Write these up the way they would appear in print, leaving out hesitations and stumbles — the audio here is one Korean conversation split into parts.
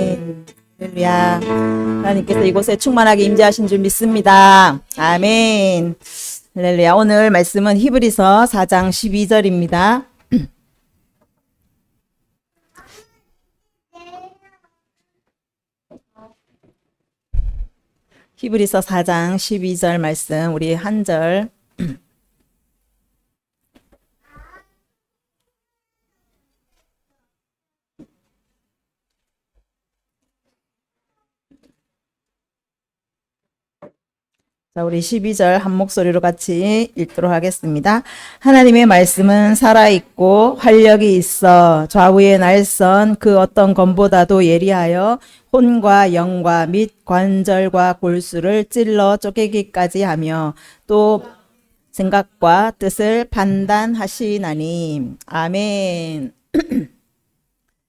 아멘. 할렐루야. 하나님께서 이곳에 충만하게 임재하신 줄 믿습니다. 아멘. 할렐루야. 오늘 말씀은 히브리서 4장 12절입니다. 히브리서 4장 12절 말씀 우리 한 절 자, 우리 12절 한 목소리로 같이 읽도록 하겠습니다. 하나님의 말씀은 살아있고 활력이 있어 좌우의 날선 그 어떤 검보다도 예리하여 혼과 영과 및 관절과 골수를 찔러 쪼개기까지 하며 또 생각과 뜻을 판단하시나니. 아멘.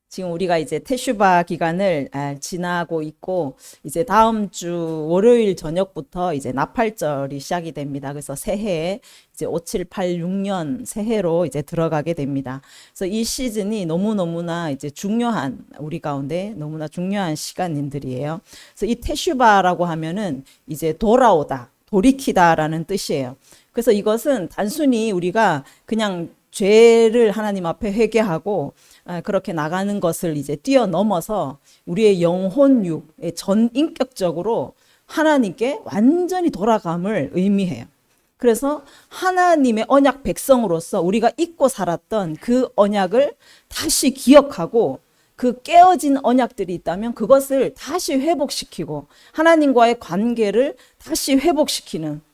지금 우리가 이제 테슈바 기간을 지나고 있고 이제 다음 주 월요일 저녁부터 이제 나팔절이 시작이 됩니다. 그래서 새해 이제 5, 7, 8, 6년 새해로 이제 들어가게 됩니다. 그래서 이 시즌이 너무너무나 이제 중요한 우리 가운데 너무나 중요한 시간들이에요. 그래서 이 테슈바라고 하면은 이제 돌아오다, 돌이키다라는 뜻이에요. 그래서 이것은 단순히 우리가 그냥 죄를 하나님 앞에 회개하고 그렇게 나가는 것을 이제 뛰어넘어서 우리의 영혼육, 전 인격적으로 하나님께 완전히 돌아감을 의미해요. 그래서 하나님의 언약 백성으로서 우리가 잊고 살았던 그 언약을 다시 기억하고 그 깨어진 언약들이 있다면 그것을 다시 회복시키고 하나님과의 관계를 다시 회복시키는,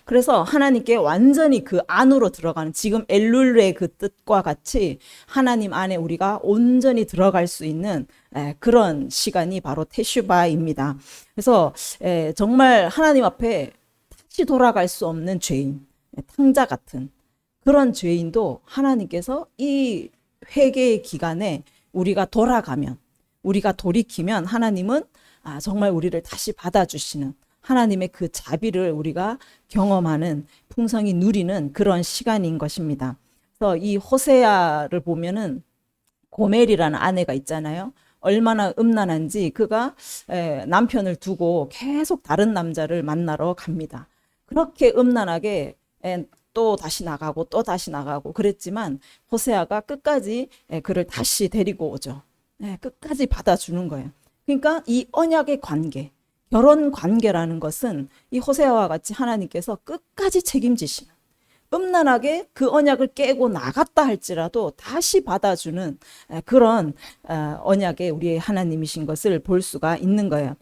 그래서 하나님께 완전히 그 안으로 들어가는, 지금 엘룰의 그 뜻과 같이 하나님 안에 우리가 온전히 들어갈 수 있는 그런 시간이 바로 테슈바입니다. 그래서 정말 하나님 앞에 다시 돌아갈 수 없는 죄인, 탕자 같은 그런 죄인도 하나님께서 이 회개의 기간에 우리가 돌아가면, 우리가 돌이키면 하나님은 정말 우리를 다시 받아주시는, 하나님의 그 자비를 우리가 경험하는, 풍성히 누리는 그런 시간인 것입니다. 그래서 이 호세아를 보면은 고멜이라는 아내가 있잖아요. 얼마나 음란한지 그가 남편을 두고 계속 다른 남자를 만나러 갑니다. 그렇게 음란하게 또 다시 나가고 또 다시 나가고 그랬지만 호세아가 끝까지 그를 다시 데리고 오죠. 끝까지 받아주는 거예요. 그러니까 이 언약의 관계, 결혼 관계라는 것은 이 호세아와 같이 하나님께서 끝까지 책임지시는, 음란하게 그 언약을 깨고 나갔다 할지라도 다시 받아주는 그런 언약의 우리의 하나님이신 것을 볼 수가 있는 거예요.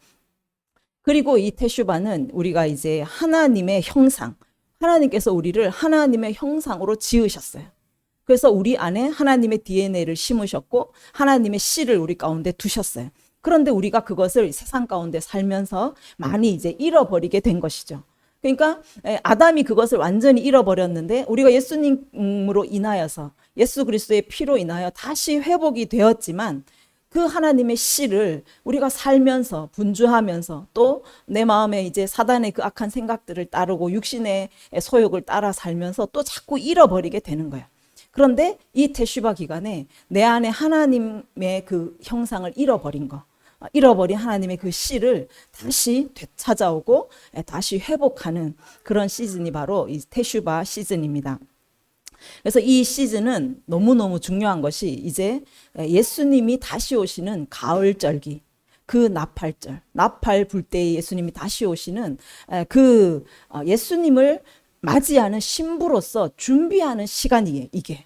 그리고 이 테슈바는 우리가 이제 하나님의 형상, 하나님께서 우리를 하나님의 형상으로 지으셨어요. 그래서 우리 안에 하나님의 DNA를 심으셨고 하나님의 씨를 우리 가운데 두셨어요. 그런데 우리가 그것을 세상 가운데 살면서 많이 이제 잃어버리게 된 것이죠. 그러니까 아담이 그것을 완전히 잃어버렸는데 우리가 예수님으로 인하여서, 예수 그리스도의 피로 인하여 다시 회복이 되었지만 그 하나님의 씨를 우리가 살면서 분주하면서 또 내 마음에 이제 사단의 그 악한 생각들을 따르고 육신의 소욕을 따라 살면서 또 자꾸 잃어버리게 되는 거예요. 그런데 이 테슈바 기간에 내 안에 하나님의 그 형상을 잃어버린 거, 잃어버린 하나님의 그 씨를 다시 되찾아오고 다시 회복하는 그런 시즌이 바로 이 테슈바 시즌입니다. 그래서 이 시즌은 너무너무 중요한 것이 이제 예수님이 다시 오시는 가을절기, 그 나팔절, 나팔 불 때에 예수님이 다시 오시는 그 예수님을 맞이하는 신부로서 준비하는 시간이에요, 이게.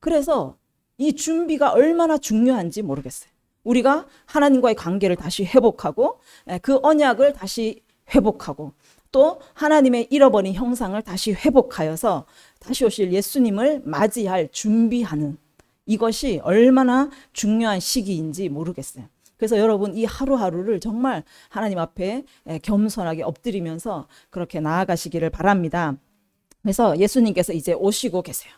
그래서 이 준비가 얼마나 중요한지 모르겠어요. 우리가 하나님과의 관계를 다시 회복하고 그 언약을 다시 회복하고 또 하나님의 잃어버린 형상을 다시 회복하여서 다시 오실 예수님을 맞이할 준비하는, 이것이 얼마나 중요한 시기인지 모르겠어요. 그래서 여러분 이 하루하루를 정말 하나님 앞에 겸손하게 엎드리면서 그렇게 나아가시기를 바랍니다. 그래서 예수님께서 이제 오시고 계세요.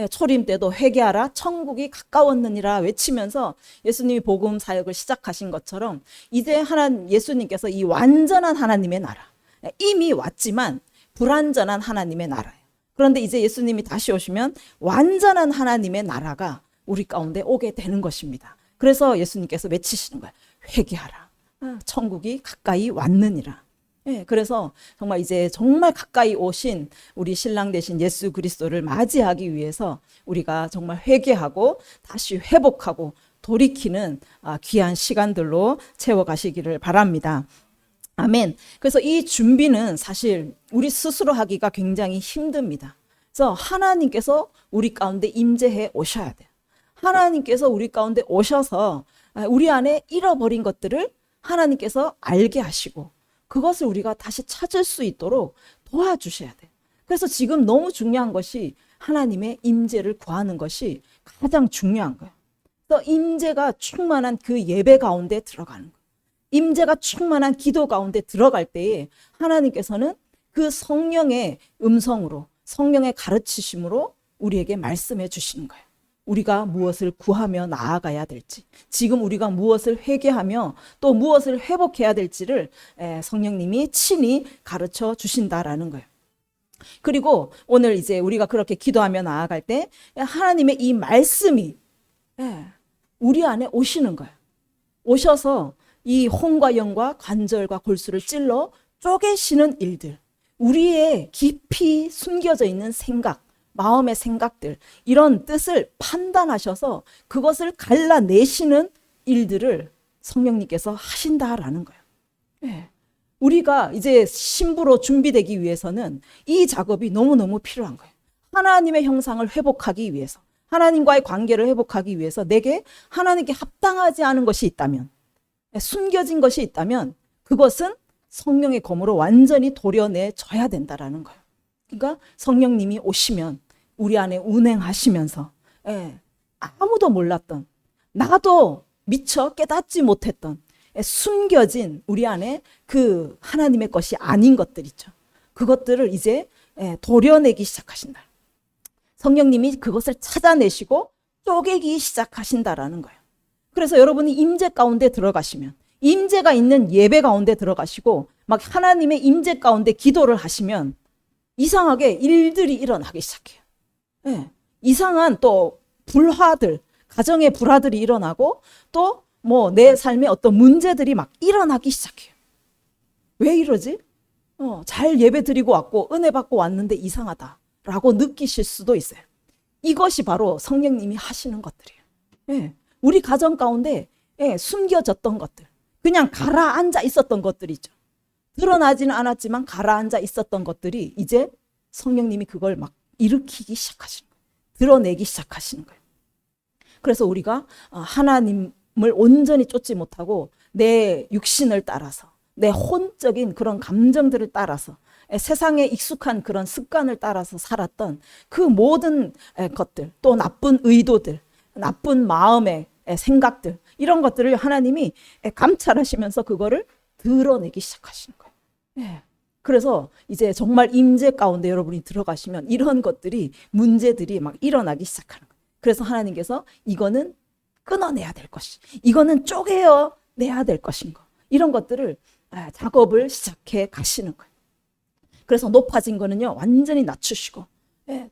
초림 때도 회개하라 천국이 가까웠느니라 외치면서 예수님이 복음 사역을 시작하신 것처럼 이제 예수님께서 이 완전한 하나님의 나라, 이미 왔지만 불완전한 하나님의 나라예요. 그런데 이제 예수님이 다시 오시면 완전한 하나님의 나라가 우리 가운데 오게 되는 것입니다. 그래서 예수님께서 외치시는 거예요. 회개하라. 천국이 가까이 왔느니라. 그래서 정말 이제 정말 가까이 오신 우리 신랑 되신 예수 그리스도를 맞이하기 위해서 우리가 정말 회개하고 다시 회복하고 돌이키는 귀한 시간들로 채워가시기를 바랍니다. 아멘. 그래서 이 준비는 사실 우리 스스로 하기가 굉장히 힘듭니다. 그래서 하나님께서 우리 가운데 임재해 오셔야 돼요. 하나님께서 우리 가운데 오셔서 우리 안에 잃어버린 것들을 하나님께서 알게 하시고 그것을 우리가 다시 찾을 수 있도록 도와주셔야 돼요. 그래서 지금 너무 중요한 것이 하나님의 임재를 구하는 것이 가장 중요한 거예요. 그래서 임재가 충만한 그 예배 가운데 들어가는 거예요. 임재가 충만한 기도 가운데 들어갈 때에 하나님께서는 그 성령의 음성으로 성령의 가르치심으로 우리에게 말씀해 주시는 거예요. 우리가 무엇을 구하며 나아가야 될지, 지금 우리가 무엇을 회개하며 또 무엇을 회복해야 될지를 성령님이 친히 가르쳐 주신다라는 거예요. 그리고 오늘 이제 우리가 그렇게 기도하며 나아갈 때 하나님의 이 말씀이 우리 안에 오시는 거예요. 오셔서 이 혼과 영과 관절과 골수를 찔러 쪼개시는 일들, 우리의 깊이 숨겨져 있는 생각, 마음의 생각들, 이런 뜻을 판단하셔서 그것을 갈라내시는 일들을 성령님께서 하신다라는 거예요. 우리가 이제 신부로 준비되기 위해서는 이 작업이 너무너무 필요한 거예요. 하나님의 형상을 회복하기 위해서, 하나님과의 관계를 회복하기 위해서 내게 하나님께 합당하지 않은 것이 있다면, 숨겨진 것이 있다면 그것은 성령의 검으로 완전히 도려내줘야 된다라는 거예요. 그러니까 성령님이 오시면 우리 안에 운행하시면서 아무도 몰랐던, 나도 미처 깨닫지 못했던 숨겨진 우리 안에 그 하나님의 것이 아닌 것들 있죠. 그것들을 이제 도려내기 시작하신다. 성령님이 그것을 찾아내시고 쪼개기 시작하신다라는 거예요. 그래서 여러분이 임재 가운데 들어가시면, 임재가 있는 예배 가운데 들어가시고 막 하나님의 임재 가운데 기도를 하시면 이상하게 일들이 일어나기 시작해요. 이상한 또 불화들, 가정의 불화들이 일어나고 또 뭐 내 삶에 어떤 문제들이 막 일어나기 시작해요. 왜 이러지? 잘 예배 드리고 왔고 은혜 받고 왔는데 이상하다라고 느끼실 수도 있어요. 이것이 바로 성령님이 하시는 것들이에요. 우리 가정 가운데 숨겨졌던 것들, 그냥 가라앉아 있었던 것들이죠. 드러나지는 않았지만 가라앉아 있었던 것들이 이제 성령님이 그걸 막 일으키기 시작하시는 거예요. 드러내기 시작하시는 거예요. 그래서 우리가 하나님을 온전히 쫓지 못하고 내 육신을 따라서, 내 혼적인 그런 감정들을 따라서, 세상에 익숙한 그런 습관을 따라서 살았던 그 모든 것들, 또 나쁜 의도들, 나쁜 마음의 생각들, 이런 것들을 하나님이 감찰하시면서 그거를 드러내기 시작하시는 거예요. 그래서 이제 정말 임재 가운데 여러분이 들어가시면 이런 것들이, 문제들이 막 일어나기 시작하는 거예요. 그래서 하나님께서 이거는 끊어내야 될 것이, 이거는 쪼개어내야 될 것인 거, 이런 것들을 작업을 시작해 가시는 거예요. 그래서 높아진 거는요 완전히 낮추시고,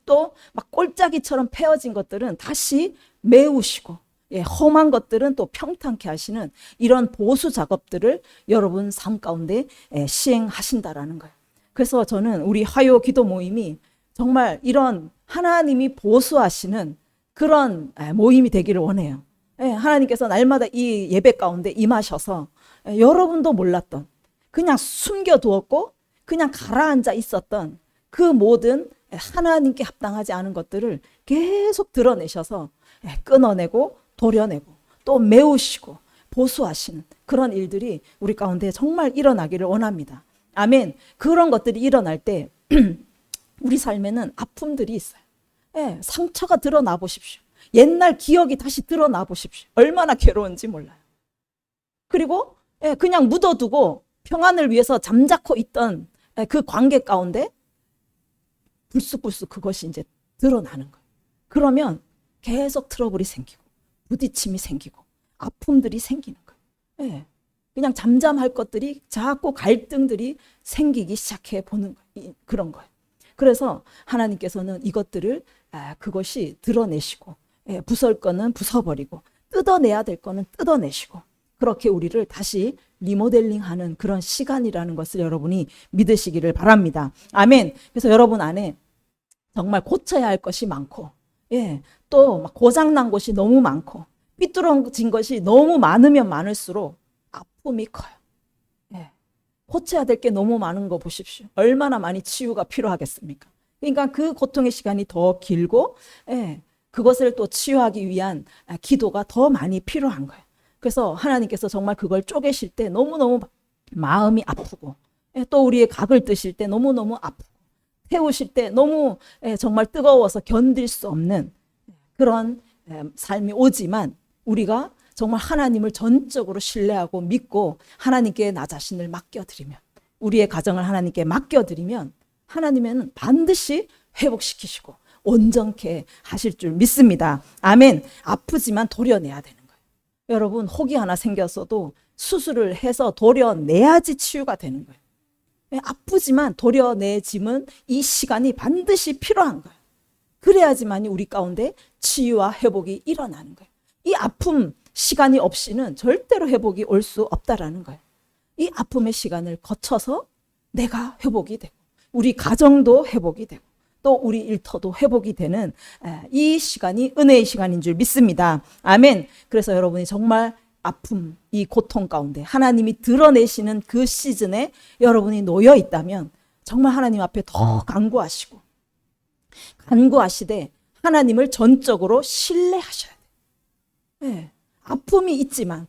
또 막 꼴짜기처럼 패어진 것들은 다시 메우시고, 험한 것들은 또 평탄케 하시는 이런 보수 작업들을 여러분 삶 가운데 시행하신다라는 거예요. 그래서 저는 우리 화요 기도 모임이 정말 이런 하나님이 보수하시는 그런 모임이 되기를 원해요. 하나님께서 날마다 이 예배 가운데 임하셔서 여러분도 몰랐던, 그냥 숨겨두었고 그냥 가라앉아 있었던 그 모든 하나님께 합당하지 않은 것들을 계속 드러내셔서 끊어내고 도려내고 또 메우시고 보수하시는 그런 일들이 우리 가운데 정말 일어나기를 원합니다. 아멘. 그런 것들이 일어날 때 우리 삶에는 아픔들이 있어요. 상처가 드러나 보십시오. 옛날 기억이 다시 드러나 보십시오. 얼마나 괴로운지 몰라요. 그리고 그냥 묻어두고 평안을 위해서 잠자코 있던 그 관계 가운데 불쑥불쑥 그것이 이제 드러나는 거예요. 그러면 계속 트러블이 생기고 부딪힘이 생기고 아픔들이 생기는 거예요. 그냥 잠잠할 것들이 자꾸 갈등들이 생기기 시작해 보는 그런 거예요. 그래서 하나님께서는 이것들을 그것이 드러내시고 부설 거는 부숴버리고 뜯어내야 될 거는 뜯어내시고 그렇게 우리를 다시 리모델링하는 그런 시간이라는 것을 여러분이 믿으시기를 바랍니다. 아멘. 그래서 여러분 안에 정말 고쳐야 할 것이 많고, 또 막 고장난 것이 너무 많고, 삐뚤어진 것이 너무 많으면 많을수록 아픔이 커요. 고쳐야 될 게 너무 많은 거 보십시오. 얼마나 많이 치유가 필요하겠습니까? 그러니까 그 고통의 시간이 더 길고, 그것을 또 치유하기 위한 기도가 더 많이 필요한 거예요. 그래서 하나님께서 정말 그걸 쪼개실 때 너무너무 마음이 아프고, 또 우리의 각을 뜨실 때 너무너무 아프고, 태우실 때 너무 정말 뜨거워서 견딜 수 없는 그런 삶이 오지만, 우리가 정말 하나님을 전적으로 신뢰하고 믿고 하나님께 나 자신을 맡겨드리면, 우리의 가정을 하나님께 맡겨드리면 하나님은 반드시 회복시키시고 온전케 하실 줄 믿습니다. 아멘. 아프지만 도려내야 되는 거예요. 여러분, 혹이 하나 생겼어도 수술을 해서 도려내야지 치유가 되는 거예요. 아프지만 도려내짐은 이 시간이 반드시 필요한 거예요. 그래야지만 우리 가운데 치유와 회복이 일어나는 거예요. 이 아픔 시간이 없이는 절대로 회복이 올 수 없다라는 거예요. 이 아픔의 시간을 거쳐서 내가 회복이 되고, 우리 가정도 회복이 되고, 또 우리 일터도 회복이 되는 이 시간이 은혜의 시간인 줄 믿습니다. 아멘. 그래서 여러분이 정말 아픔, 이 고통 가운데 하나님이 드러내시는 그 시즌에 여러분이 놓여 있다면 정말 하나님 앞에 더 간구하시되 하나님을 전적으로 신뢰하셔야 돼요. 아픔이 있지만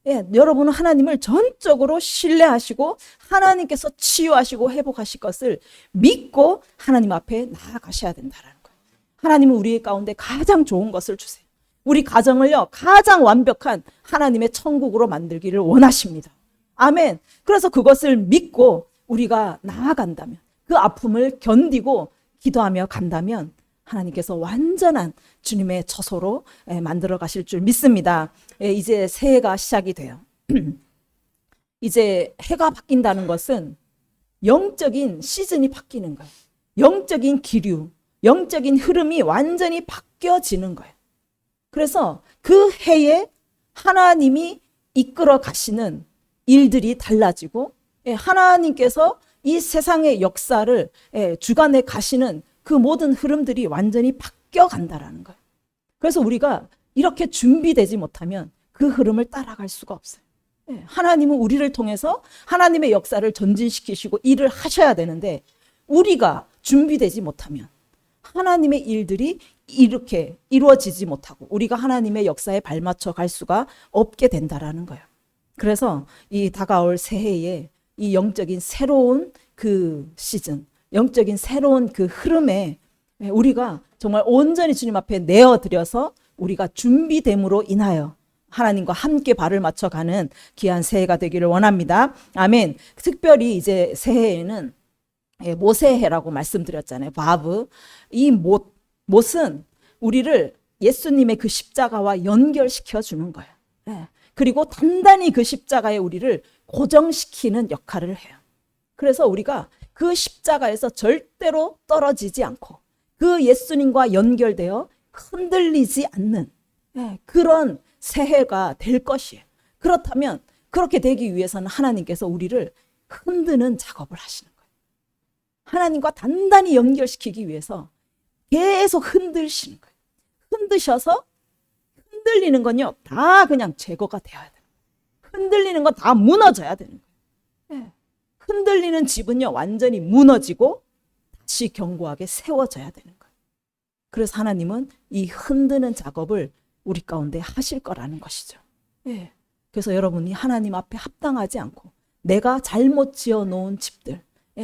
여러분은 하나님을 전적으로 신뢰하시고 하나님께서 치유하시고 회복하실 것을 믿고 하나님 앞에 나아가셔야 된다는 거예요. 하나님은 우리 가운데 가장 좋은 것을 주세요. 우리 가정을요, 가장 완벽한 하나님의 천국으로 만들기를 원하십니다. 아멘. 그래서 그것을 믿고 우리가 나아간다면, 그 아픔을 견디고 기도하며 간다면 하나님께서 완전한 주님의 처소로 만들어 가실 줄 믿습니다. 이제 새해가 시작이 돼요. 이제 해가 바뀐다는 것은 영적인 시즌이 바뀌는 거예요. 영적인 기류, 영적인 흐름이 완전히 바뀌어지는 거예요. 그래서 그 해에 하나님이 이끌어 가시는 일들이 달라지고, 하나님께서 이 세상의 역사를 주관해 가시는 그 모든 흐름들이 완전히 바뀌어 간다라는 거예요. 그래서 우리가 이렇게 준비되지 못하면 그 흐름을 따라갈 수가 없어요. 하나님은 우리를 통해서 하나님의 역사를 전진시키시고 일을 하셔야 되는데, 우리가 준비되지 못하면 하나님의 일들이 이렇게 이루어지지 못하고 우리가 하나님의 역사에 발맞춰 갈 수가 없게 된다라는 거예요. 그래서 이 다가올 새해에 이 영적인 새로운 그 시즌, 영적인 새로운 그 흐름에 우리가 정말 온전히 주님 앞에 내어드려서 우리가 준비됨으로 인하여 하나님과 함께 발을 맞춰가는 귀한 새해가 되기를 원합니다. 아멘. 특별히 이제 새해에는 모세해라고 말씀드렸잖아요. 바브. 이 못은 우리를 예수님의 그 십자가와 연결시켜 주는 거예요. 그리고 단단히 그 십자가에 우리를 고정시키는 역할을 해요. 그래서 우리가 그 십자가에서 절대로 떨어지지 않고 그 예수님과 연결되어 흔들리지 않는 그런 새해가 될 것이에요. 그렇다면 그렇게 되기 위해서는 하나님께서 우리를 흔드는 작업을 하시는 거예요. 하나님과 단단히 연결시키기 위해서 계속 흔드시는 거예요. 흔드셔서 흔들리는 건요, 다 그냥 제거가 되어야 돼요. 흔들리는 건 다 무너져야 되는 거예요. 흔들리는 집은요, 완전히 무너지고 다시 견고하게 세워져야 되는 거예요. 그래서 하나님은 이 흔드는 작업을 우리 가운데 하실 거라는 것이죠. 그래서 여러분이 하나님 앞에 합당하지 않고 내가 잘못 지어 놓은 집들,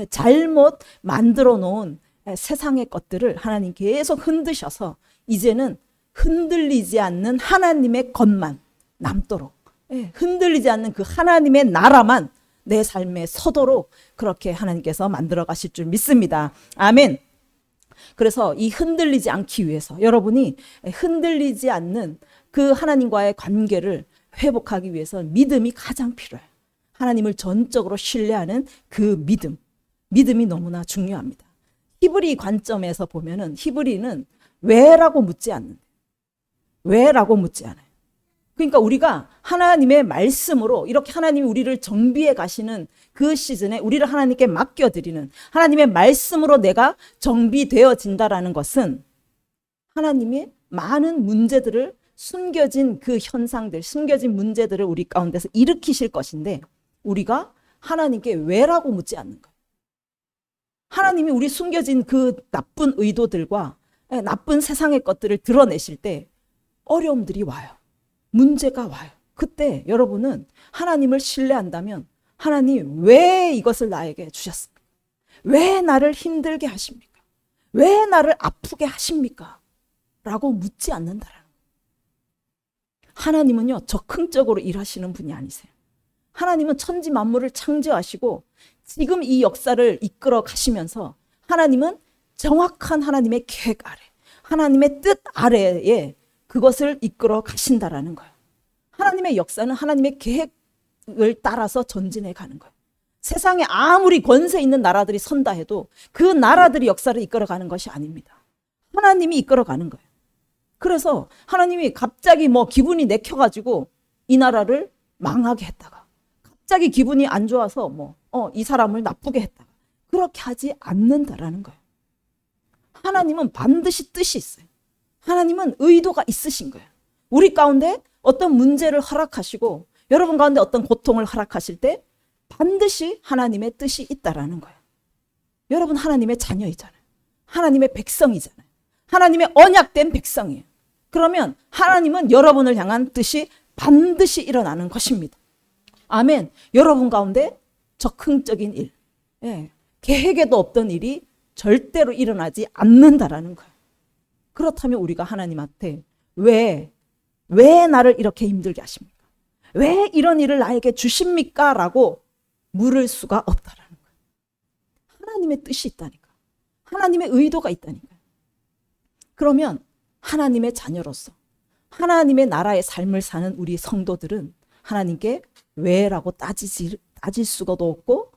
잘못 만들어 놓은 세상의 것들을 하나님 계속 흔드셔서 이제는 흔들리지 않는 하나님의 것만 남도록, 흔들리지 않는 그 하나님의 나라만 내 삶에 서도록 그렇게 하나님께서 만들어 가실 줄 믿습니다. 아멘. 그래서 이 흔들리지 않기 위해서 여러분이 흔들리지 않는 그 하나님과의 관계를 회복하기 위해서 믿음이 가장 필요해요. 하나님을 전적으로 신뢰하는 그 믿음이 너무나 중요합니다. 히브리 관점에서 보면은 히브리는 왜라고 묻지 않는데, 왜라고 묻지 않아요. 그러니까 우리가 하나님의 말씀으로 이렇게 하나님이 우리를 정비해 가시는 그 시즌에 우리를 하나님께 맡겨드리는, 하나님의 말씀으로 내가 정비되어진다라는 것은 하나님이 많은 문제들을, 숨겨진 그 현상들, 숨겨진 문제들을 우리 가운데서 일으키실 것인데, 우리가 하나님께 왜라고 묻지 않는 거예요. 하나님이 우리 숨겨진 그 나쁜 의도들과 나쁜 세상의 것들을 드러내실 때 어려움들이 와요. 문제가 와요. 그때 여러분은 하나님을 신뢰한다면, 하나님 왜 이것을 나에게 주셨습니까? 왜 나를 힘들게 하십니까? 왜 나를 아프게 하십니까? 라고 묻지 않는다라는 거예요. 하나님은요, 적극적으로 일하시는 분이 아니세요. 하나님은 천지 만물을 창조하시고 지금 이 역사를 이끌어 가시면서 하나님은 정확한 하나님의 계획 아래, 하나님의 뜻 아래에 그것을 이끌어 가신다라는 거예요. 하나님의 역사는 하나님의 계획을 따라서 전진해 가는 거예요. 세상에 아무리 권세 있는 나라들이 선다 해도 그 나라들이 역사를 이끌어 가는 것이 아닙니다. 하나님이 이끌어 가는 거예요. 그래서 하나님이 갑자기 기분이 내켜가지고 이 나라를 망하게 했다가, 갑자기 기분이 안 좋아서 이 사람을 나쁘게 했다가, 그렇게 하지 않는다라는 거예요. 하나님은 반드시 뜻이 있어요. 하나님은 의도가 있으신 거예요. 우리 가운데 어떤 문제를 허락하시고 여러분 가운데 어떤 고통을 허락하실 때 반드시 하나님의 뜻이 있다라는 거예요. 여러분 하나님의 자녀이잖아요. 하나님의 백성이잖아요. 하나님의 언약된 백성이에요. 그러면 하나님은 여러분을 향한 뜻이 반드시 일어나는 것입니다. 아멘. 여러분 가운데 적극적인 일, 계획에도 없던 일이 절대로 일어나지 않는다라는 거예요. 그렇다면 우리가 하나님한테 왜 나를 이렇게 힘들게 하십니까? 왜 이런 일을 나에게 주십니까? 라고 물을 수가 없다라는 거예요. 하나님의 뜻이 있다니까. 하나님의 의도가 있다니까. 그러면 하나님의 자녀로서 하나님의 나라의 삶을 사는 우리 성도들은 하나님께 왜라고 따질 수가도 없고,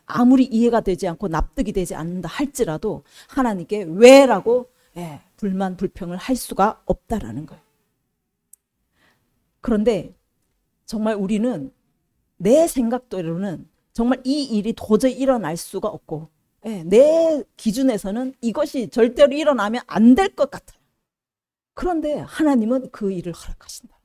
아무리 이해가 되지 않고 납득이 되지 않는다 할지라도 하나님께 왜라고 불만 불평을 할 수가 없다라는 거예요. 그런데 정말 우리는 내 생각대로는 정말 이 일이 도저히 일어날 수가 없고, 내 기준에서는 이것이 절대로 일어나면 안 될 것 같아요. 그런데 하나님은 그 일을 허락하신다.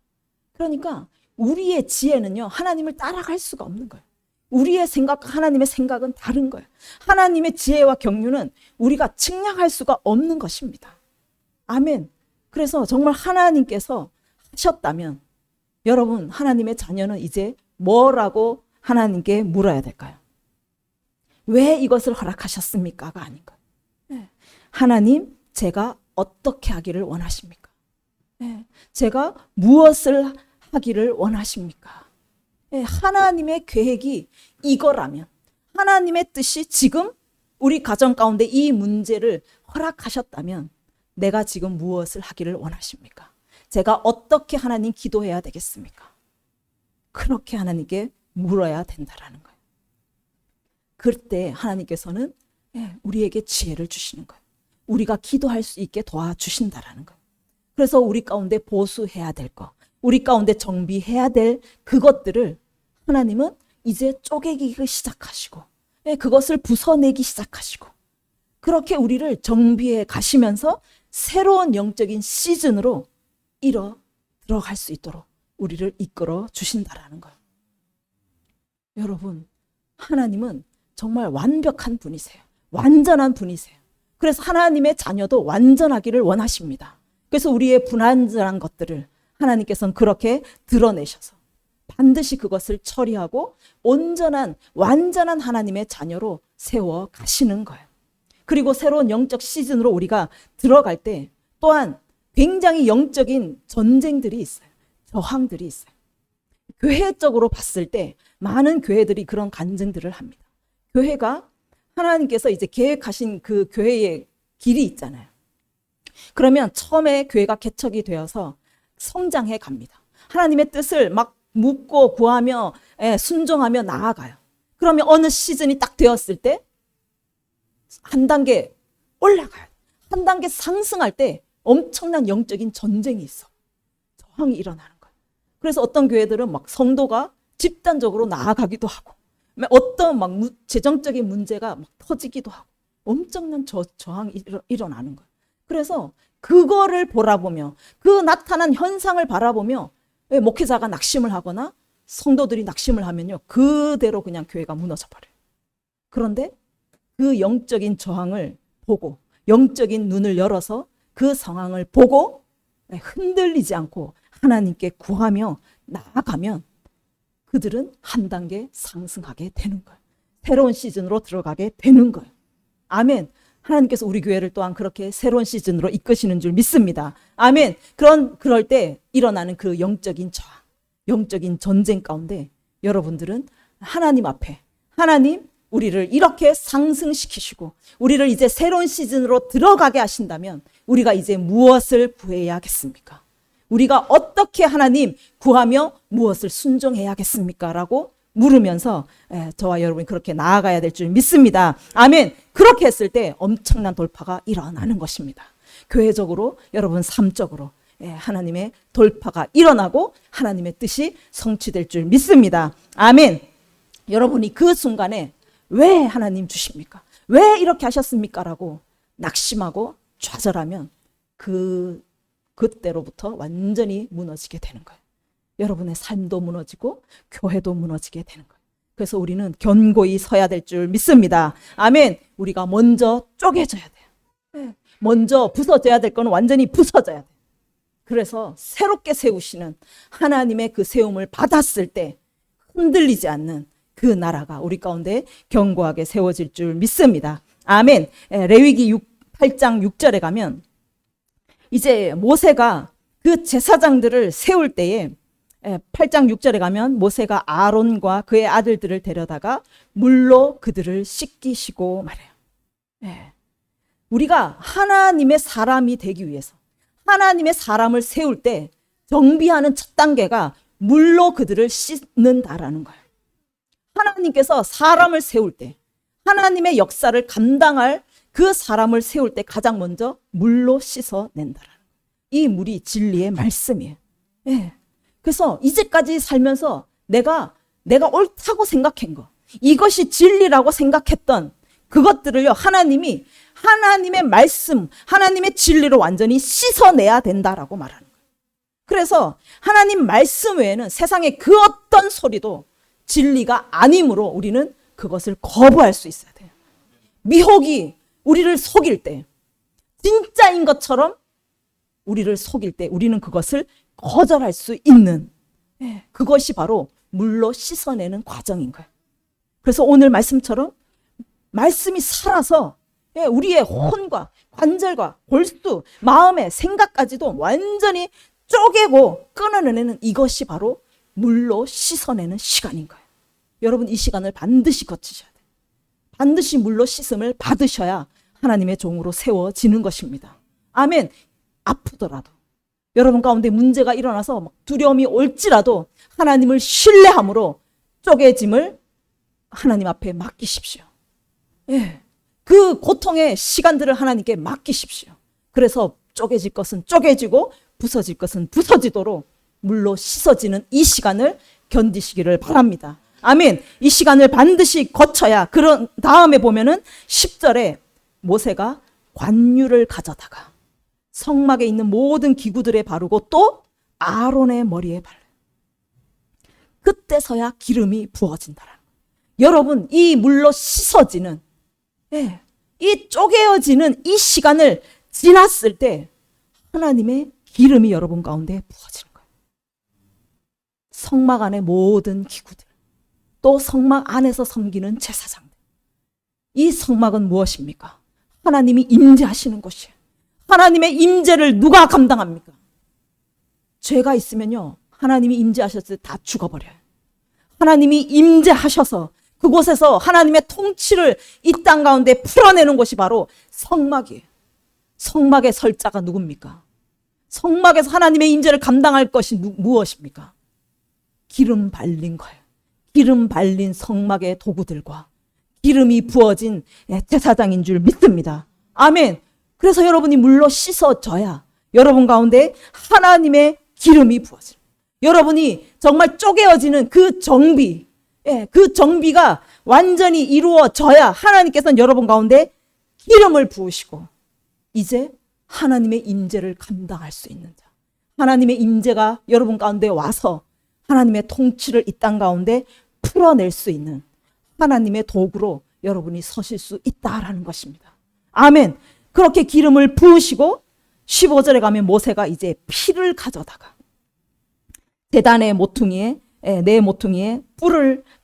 그러니까 우리의 지혜는요, 하나님을 따라갈 수가 없는 거예요. 우리의 생각과 하나님의 생각은 다른 거예요. 하나님의 지혜와 경륜은 우리가 측량할 수가 없는 것입니다. 아멘. 그래서 정말 하나님께서 하셨다면 여러분, 하나님의 자녀는 이제 뭐라고 하나님께 물어야 될까요? 왜 이것을 허락하셨습니까가 아닌 거예요. 하나님, 제가 어떻게 하기를 원하십니까? 제가 무엇을 하기를 원하십니까? 하나님의 계획이 이거라면, 하나님의 뜻이 지금 우리 가정 가운데 이 문제를 허락하셨다면 내가 지금 무엇을 하기를 원하십니까? 제가 어떻게 하나님 기도해야 되겠습니까? 그렇게 하나님께 물어야 된다라는 거예요. 그때 하나님께서는 우리에게 지혜를 주시는 거예요. 우리가 기도할 수 있게 도와주신다라는 거예요. 그래서 우리 가운데 보수해야 될 것, 우리 가운데 정비해야 될 그것들을 하나님은 이제 쪼개기 시작하시고, 그것을 부숴내기 시작하시고, 그렇게 우리를 정비해 가시면서 새로운 영적인 시즌으로 들어갈 수 있도록 우리를 이끌어 주신다라는 거예요. 여러분, 하나님은 정말 완벽한 분이세요. 완전한 분이세요. 그래서 하나님의 자녀도 완전하기를 원하십니다. 그래서 우리의 불완전한 것들을 하나님께서는 그렇게 드러내셔서 반드시 그것을 처리하고 완전한 하나님의 자녀로 세워 가시는 거예요. 그리고 새로운 영적 시즌으로 우리가 들어갈 때 또한 굉장히 영적인 전쟁들이 있어요. 저항들이 있어요. 교회적으로 봤을 때 많은 교회들이 그런 간증들을 합니다. 교회가 하나님께서 이제 계획하신 그 교회의 길이 있잖아요. 그러면 처음에 교회가 개척이 되어서 성장해 갑니다. 하나님의 뜻을 막 묻고 구하며 순종하며 나아가요. 그러면 어느 시즌이 딱 되었을 때 한 단계 올라가요. 한 단계 상승할 때 엄청난 영적인 전쟁이 있어. 저항이 일어나는 거예요. 그래서 어떤 교회들은 막 성도가 집단적으로 나아가기도 하고, 어떤 막 재정적인 문제가 막 터지기도 하고, 엄청난 저항이 일어나는 거예요. 그래서 그거를 보라보며, 그 나타난 현상을 바라보며 목회자가 낙심을 하거나 성도들이 낙심을 하면요, 그대로 그냥 교회가 무너져 버려요. 그런데 그 영적인 저항을 보고, 영적인 눈을 열어서 그 상황을 보고 흔들리지 않고 하나님께 구하며 나아가면 그들은 한 단계 상승하게 되는 거예요. 새로운 시즌으로 들어가게 되는 거예요. 아멘. 하나님께서 우리 교회를 또한 그렇게 새로운 시즌으로 이끄시는 줄 믿습니다. 아멘. 그럴 때 일어나는 그 영적인 저항, 영적인 전쟁 가운데 여러분들은 하나님 앞에, 하나님 우리를 이렇게 상승시키시고 우리를 이제 새로운 시즌으로 들어가게 하신다면 우리가 이제 무엇을 구해야겠습니까? 우리가 어떻게 하나님 구하며 무엇을 순종해야겠습니까? 라고 물으면서 저와 여러분이 그렇게 나아가야 될 줄 믿습니다. 아멘. 그렇게 했을 때 엄청난 돌파가 일어나는 것입니다. 교회적으로, 여러분 삶적으로 하나님의 돌파가 일어나고 하나님의 뜻이 성취될 줄 믿습니다. 아멘. 여러분이 그 순간에 왜 하나님 주십니까? 왜 이렇게 하셨습니까? 라고 낙심하고 좌절하면 그때로부터 완전히 무너지게 되는 거예요. 여러분의 삶도 무너지고 교회도 무너지게 되는 거예요. 그래서 우리는 견고히 서야 될 줄 믿습니다. 아멘. 우리가 먼저 쪼개져야 돼요. 먼저 부서져야 될 거는 완전히 부서져야 돼요. 그래서 새롭게 세우시는 하나님의 그 세움을 받았을 때 흔들리지 않는 그 나라가 우리 가운데 견고하게 세워질 줄 믿습니다. 아멘. 레위기 8장 6절에 가면 이제 모세가 그 제사장들을 세울 때에 8장 6절에 가면 모세가 아론과 그의 아들들을 데려다가 물로 그들을 씻기시고 말해요. 우리가 하나님의 사람이 되기 위해서 하나님의 사람을 세울 때 정비하는 첫 단계가 물로 그들을 씻는다라는 거예요. 하나님께서 사람을 세울 때 하나님의 역사를 감당할 그 사람을 세울 때 가장 먼저 물로 씻어낸다라는 거예요. 이 물이 진리의 말씀이에요. 그래서 이제까지 살면서 내가 옳다고 생각한 거, 이것이 진리라고 생각했던 그것들을요, 하나님이 하나님의 말씀, 하나님의 진리로 완전히 씻어내야 된다라고 말하는 거예요. 그래서 하나님 말씀 외에는 세상의 그 어떤 소리도 진리가 아니므로 우리는 그것을 거부할 수 있어야 돼요. 미혹이 우리를 속일 때, 진짜인 것처럼 우리를 속일 때 우리는 그것을 거절할 수 있는, 그것이 바로 물로 씻어내는 과정인 거예요. 그래서 오늘 말씀처럼 말씀이 살아서 우리의 혼과 관절과 골수, 마음의 생각까지도 완전히 쪼개고 끊어내는 이것이 바로 물로 씻어내는 시간인 거예요. 여러분 이 시간을 반드시 거치셔야 돼요. 반드시 물로 씻음을 받으셔야 하나님의 종으로 세워지는 것입니다. 아멘. 아프더라도 여러분 가운데 문제가 일어나서 막 두려움이 올지라도 하나님을 신뢰함으로 쪼개짐을 하나님 앞에 맡기십시오. 그 고통의 시간들을 하나님께 맡기십시오. 그래서 쪼개질 것은 쪼개지고 부서질 것은 부서지도록 물로 씻어지는 이 시간을 견디시기를 바랍니다. 아멘. 이 시간을 반드시 거쳐야, 그런 다음에 보면은 10절에 모세가 관유를 가져다가 성막에 있는 모든 기구들에 바르고 또 아론의 머리에 발라요. 그때서야 기름이 부어진다라는 거예요. 여러분 이 물로 씻어지는, 이 쪼개어지는 이 시간을 지났을 때 하나님의 기름이 여러분 가운데 부어지는 거예요. 성막 안의 모든 기구들, 또 성막 안에서 섬기는 제사장들. 이 성막은 무엇입니까? 하나님이 임재하시는 곳이에요. 하나님의 임재를 누가 감당합니까? 죄가 있으면요, 하나님이 임재하셨을 때 다 죽어버려요. 하나님이 임재하셔서 그곳에서 하나님의 통치를 이 땅 가운데 풀어내는 곳이 바로 성막이에요. 성막의 설 자가 누굽니까? 성막에서 하나님의 임재를 감당할 것이 무엇입니까? 기름 발린 거예요. 기름 발린 성막의 도구들과 기름이 부어진 제사장인 줄 믿습니다. 아멘. 그래서 여러분이 물로 씻어져야 여러분 가운데 하나님의 기름이 부어져요. 여러분이 정말 쪼개어지는 그 정비, 그 정비가 완전히 이루어져야 하나님께서는 여러분 가운데 기름을 부으시고 이제 하나님의 임재를 감당할 수 있는 자, 하나님의 임재가 여러분 가운데 와서 하나님의 통치를 이 땅 가운데 풀어낼 수 있는 하나님의 도구로 여러분이 서실 수 있다라는 것입니다. 아멘. 그렇게 기름을 부으시고 15절에 가면 모세가 이제 피를 가져다가 제단의 모퉁이에, 네 모퉁이에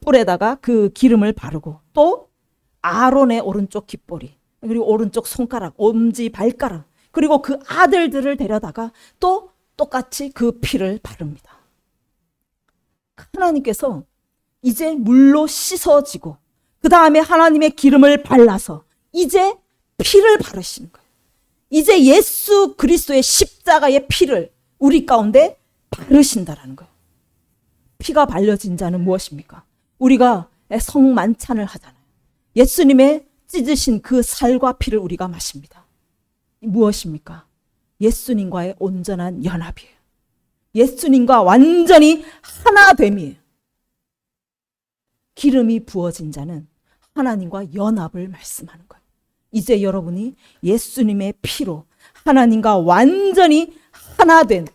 뿔에다가 그 기름을 바르고 또 아론의 오른쪽 깃보리 그리고 오른쪽 손가락, 엄지, 발가락 그리고 그 아들들을 데려다가 또 똑같이 그 피를 바릅니다. 하나님께서 이제 물로 씻어지고 그 다음에 하나님의 기름을 발라서 이제 피를 바르시는 거예요. 이제 예수 그리스도의 십자가의 피를 우리 가운데 바르신다라는 거예요. 피가 발려진 자는 무엇입니까? 우리가 성만찬을 하잖아요. 예수님의 찢으신 그 살과 피를 우리가 마십니다. 무엇입니까? 예수님과의 온전한 연합이에요. 예수님과 완전히 하나됨이에요. 기름이 부어진 자는 하나님과 연합을 말씀하는 거예요. 이제 여러분이 예수님의 피로 하나님과 완전히 하나된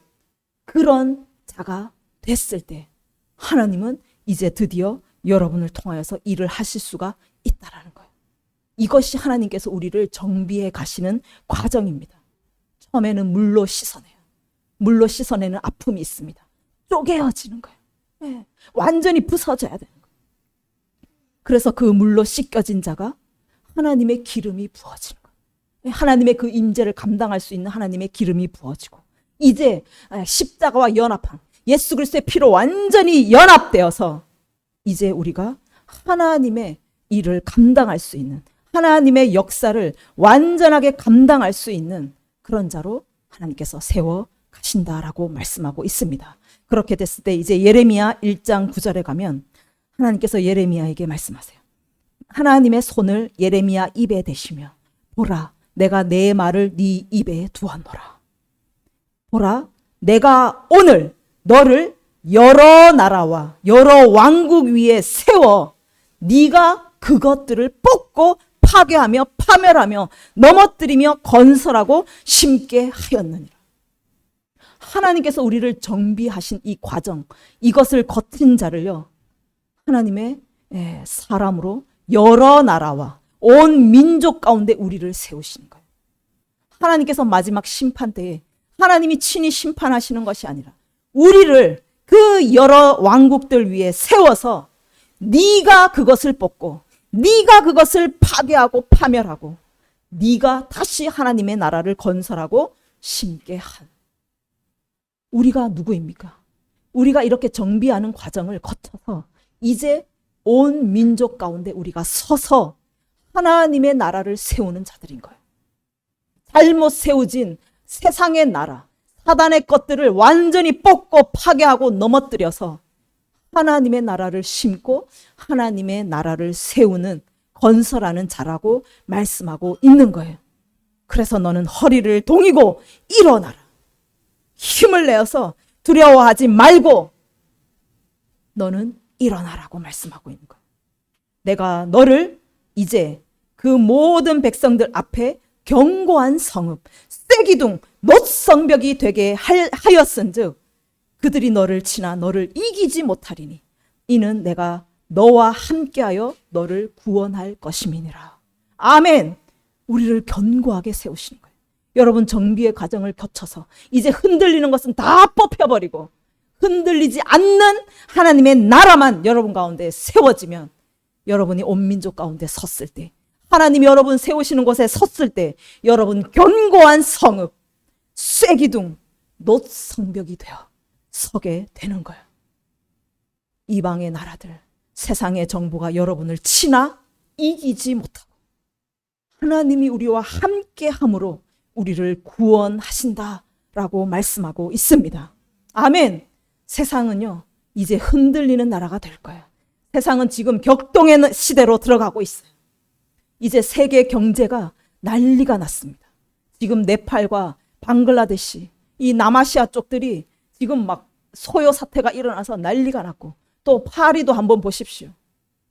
그런 자가 됐을 때 하나님은 이제 드디어 여러분을 통하여서 일을 하실 수가 있다라는 거예요. 이것이 하나님께서 우리를 정비해 가시는 과정입니다. 처음에는 물로 씻어내요. 물로 씻어내는 아픔이 있습니다. 쪼개어지는 거예요. 네. 완전히 부서져야 되는 거예요. 그래서 그 물로 씻겨진 자가 하나님의 기름이 부어지는 거예요. 하나님의 그 임재를 감당할 수 있는 하나님의 기름이 부어지고 이제 십자가와 연합한 예수 그리스도의 피로 완전히 연합되어서 이제 우리가 하나님의 일을 감당할 수 있는 하나님의 역사를 완전하게 감당할 수 있는 그런 자로 하나님께서 세워 가신다라고 말씀하고 있습니다. 그렇게 됐을 때 이제 예레미야 1장 9절에 가면 하나님께서 예레미야에게 말씀하세요. 하나님의 손을 예레미야 입에 대시며 보라 내가 내 말을 네 입에 두었노라. 보라 내가 오늘 너를 여러 나라와 여러 왕국 위에 세워 네가 그것들을 뽑고 파괴하며 파멸하며 넘어뜨리며 건설하고 심게 하였느니라. 하나님께서 우리를 정비하신 이 과정, 이것을 거친 자를요, 하나님의 사람으로 여러 나라와 온 민족 가운데 우리를 세우시는 거예요. 하나님께서 마지막 심판 때에 하나님이 친히 심판하시는 것이 아니라 우리를 그 여러 왕국들 위에 세워서 네가 그것을 뽑고 네가 그것을 파괴하고 파멸하고 네가 다시 하나님의 나라를 건설하고 심게 한 우리가 누구입니까? 우리가 이렇게 정비하는 과정을 거쳐서 이제 온 민족 가운데 우리가 서서 하나님의 나라를 세우는 자들인 거예요. 잘못 세워진 세상의 나라, 사단의 것들을 완전히 뽑고 파괴하고 넘어뜨려서 하나님의 나라를 심고 하나님의 나라를 세우는 건설하는 자라고 말씀하고 있는 거예요. 그래서 너는 허리를 동이고 일어나라. 힘을 내어서 두려워하지 말고 너는 일어나라고 말씀하고 있는 거예요. 내가 너를 이제 그 모든 백성들 앞에 견고한 성읍, 쇠기둥, 못성벽이 되게 하였은즉 그들이 너를 치나 너를 이기지 못하리니 이는 내가 너와 함께하여 너를 구원할 것임이니라. 아멘. 우리를 견고하게 세우시는 거예요. 여러분 정비의 과정을 거쳐서 이제 흔들리는 것은 다 뽑혀버리고 흔들리지 않는 하나님의 나라만 여러분 가운데 세워지면 여러분이 온 민족 가운데 섰을 때 하나님이 여러분 세우시는 곳에 섰을 때 여러분 견고한 성읍, 쇠기둥, 놋성벽이 되어 서게 되는 거예요. 이방의 나라들, 세상의 정부가 여러분을 치나 이기지 못하고 하나님이 우리와 함께함으로 우리를 구원하신다라고 말씀하고 있습니다. 아멘. 세상은요 이제 흔들리는 나라가 될 거예요. 세상은 지금 격동의 시대로 들어가고 있어요. 이제 세계 경제가 난리가 났습니다. 지금 네팔과 방글라데시, 이 남아시아 쪽들이 지금 막 소요 사태가 일어나서 난리가 났고, 또 파리도 한번 보십시오.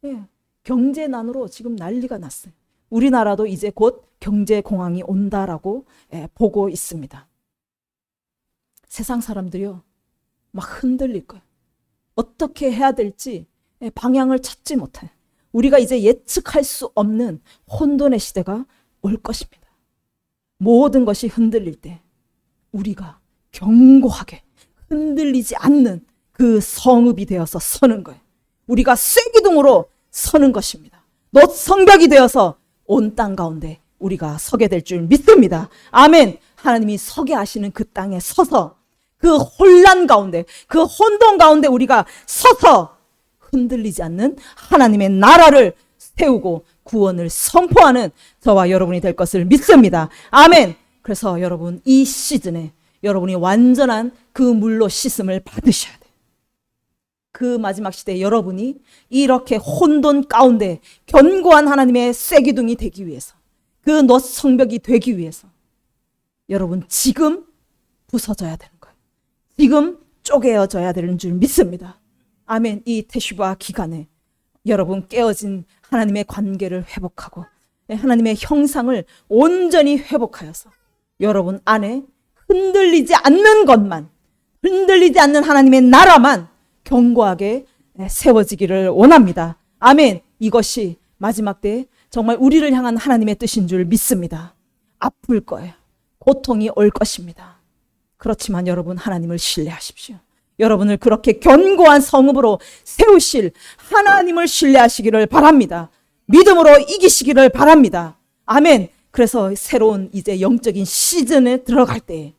예, 경제난으로 지금 난리가 났어요. 우리나라도 이제 곧 경제공황이 온다라고 보고 있습니다. 세상 사람들이요, 막 흔들릴 거예요. 어떻게 해야 될지 방향을 찾지 못해. 우리가 이제 예측할 수 없는 혼돈의 시대가 올 것입니다. 모든 것이 흔들릴 때 우리가 견고하게 흔들리지 않는 그 성읍이 되어서 서는 거예요. 우리가 쇠기둥으로 서는 것입니다. 놋 성벽이 되어서 온 땅 가운데 우리가 서게 될 줄 믿습니다. 아멘. 하나님이 서게 하시는 그 땅에 서서 그 혼란 가운데, 그 혼돈 가운데 우리가 서서 흔들리지 않는 하나님의 나라를 세우고 구원을 선포하는 저와 여러분이 될 것을 믿습니다. 아멘. 그래서 여러분, 이 시즌에 여러분이 완전한 그 물로 씻음을 받으셔야 돼요. 그 마지막 시대에 여러분이 이렇게 혼돈 가운데 견고한 하나님의 쇠기둥이 되기 위해서, 그 놋 성벽이 되기 위해서 여러분 지금 부서져야 되는 거예요. 지금 쪼개어져야 되는 줄 믿습니다. 아멘. 이 테슈바 기간에 여러분 깨어진 하나님의 관계를 회복하고 하나님의 형상을 온전히 회복하여서 여러분 안에 흔들리지 않는 것만, 흔들리지 않는 하나님의 나라만 견고하게 세워지기를 원합니다. 아멘. 이것이 마지막 때 정말 우리를 향한 하나님의 뜻인 줄 믿습니다. 아플 거예요. 고통이 올 것입니다. 그렇지만 여러분, 하나님을 신뢰하십시오. 여러분을 그렇게 견고한 성읍으로 세우실 하나님을 신뢰하시기를 바랍니다. 믿음으로 이기시기를 바랍니다. 아멘. 그래서 새로운 이제 영적인 시즌에 들어갈 때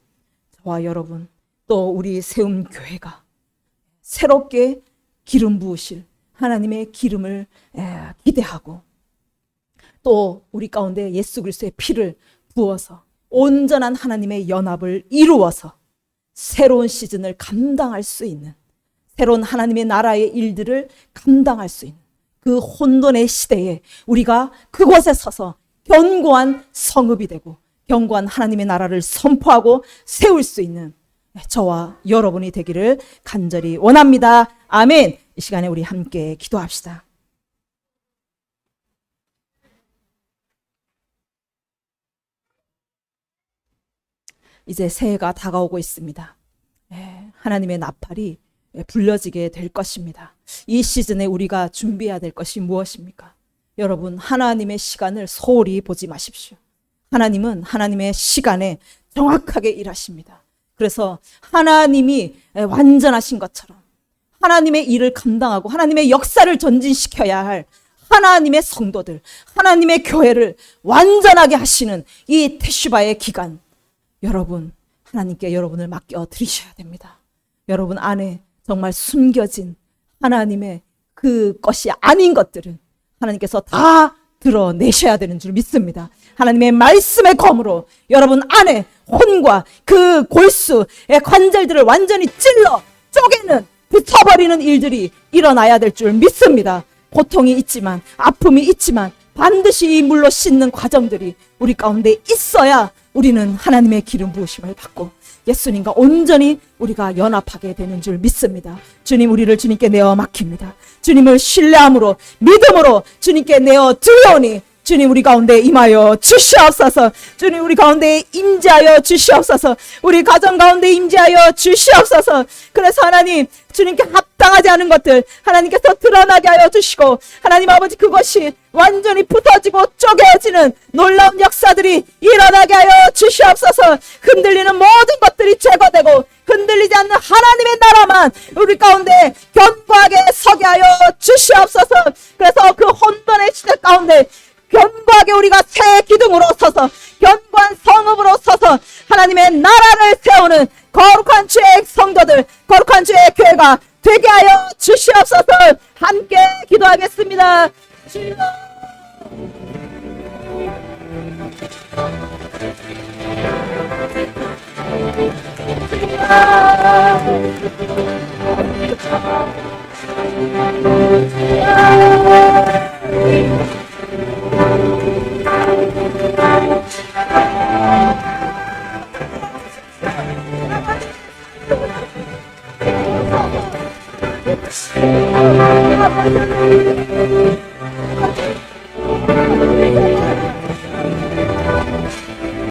저와 여러분, 또 우리 세움 교회가 새롭게 기름 부으실 하나님의 기름을 기대하고, 또 우리 가운데 예수 그리스도의 피를 부어서 온전한 하나님의 연합을 이루어서 새로운 시즌을 감당할 수 있는, 새로운 하나님의 나라의 일들을 감당할 수 있는 그 혼돈의 시대에 우리가 그곳에 서서 견고한 성읍이 되고 견고한 하나님의 나라를 선포하고 세울 수 있는 저와 여러분이 되기를 간절히 원합니다. 아멘. 이 시간에 우리 함께 기도합시다. 이제 새해가 다가오고 있습니다. 하나님의 나팔이 불려지게 될 것입니다. 이 시즌에 우리가 준비해야 될 것이 무엇입니까? 여러분, 하나님의 시간을 소홀히 보지 마십시오. 하나님은 하나님의 시간에 정확하게 일하십니다. 그래서 하나님이 완전하신 것처럼 하나님의 일을 감당하고 하나님의 역사를 전진시켜야 할 하나님의 성도들, 하나님의 교회를 완전하게 하시는 이 테슈바의 기간, 여러분, 하나님께 여러분을 맡겨 드리셔야 됩니다. 여러분 안에 정말 숨겨진 하나님의 그 것이 아닌 것들은 하나님께서 다 드러내셔야 되는 줄 믿습니다. 하나님의 말씀의 검으로 여러분 안에 혼과 그 골수의 관절들을 완전히 찔러 쪼개는, 붙여버리는 일들이 일어나야 될 줄 믿습니다. 고통이 있지만, 아픔이 있지만 반드시 이 물로 씻는 과정들이 우리 가운데 있어야 우리는 하나님의 기름 부으심을 받고 예수님과 온전히 우리가 연합하게 되는 줄 믿습니다. 주님, 우리를 주님께 내어 맡깁니다. 주님을 신뢰함으로, 믿음으로 주님께 내어 드리오니 주님, 우리 가운데 임하여 주시옵소서. 주님, 우리 가운데 임재하여 주시옵소서. 우리 가정 가운데 임재하여 주시옵소서. 그래서 하나님, 주님께 합당하지 않은 것들 하나님께서 드러나게 하여 주시고, 하나님 아버지, 그것이 완전히 붙어지고 쪼개어지는 놀라운 역사들이 일어나게 하여 주시옵소서. 흔들리는 모든 것들이 제거되고 흔들리지 않는 하나님의 나라만 우리 가운데 견고하게 서게 하여 주시옵소서. 그래서 그 혼돈의 시대 가운데 견고하게 우리가 새 기둥으로 서서 견고한 성읍으로 서서 하나님의 나라를 세우는 거룩한 주의 성도들, 거룩한 주의 교회가 되게 하여 주시옵소서. 함께 기도하겠습니다. 주여.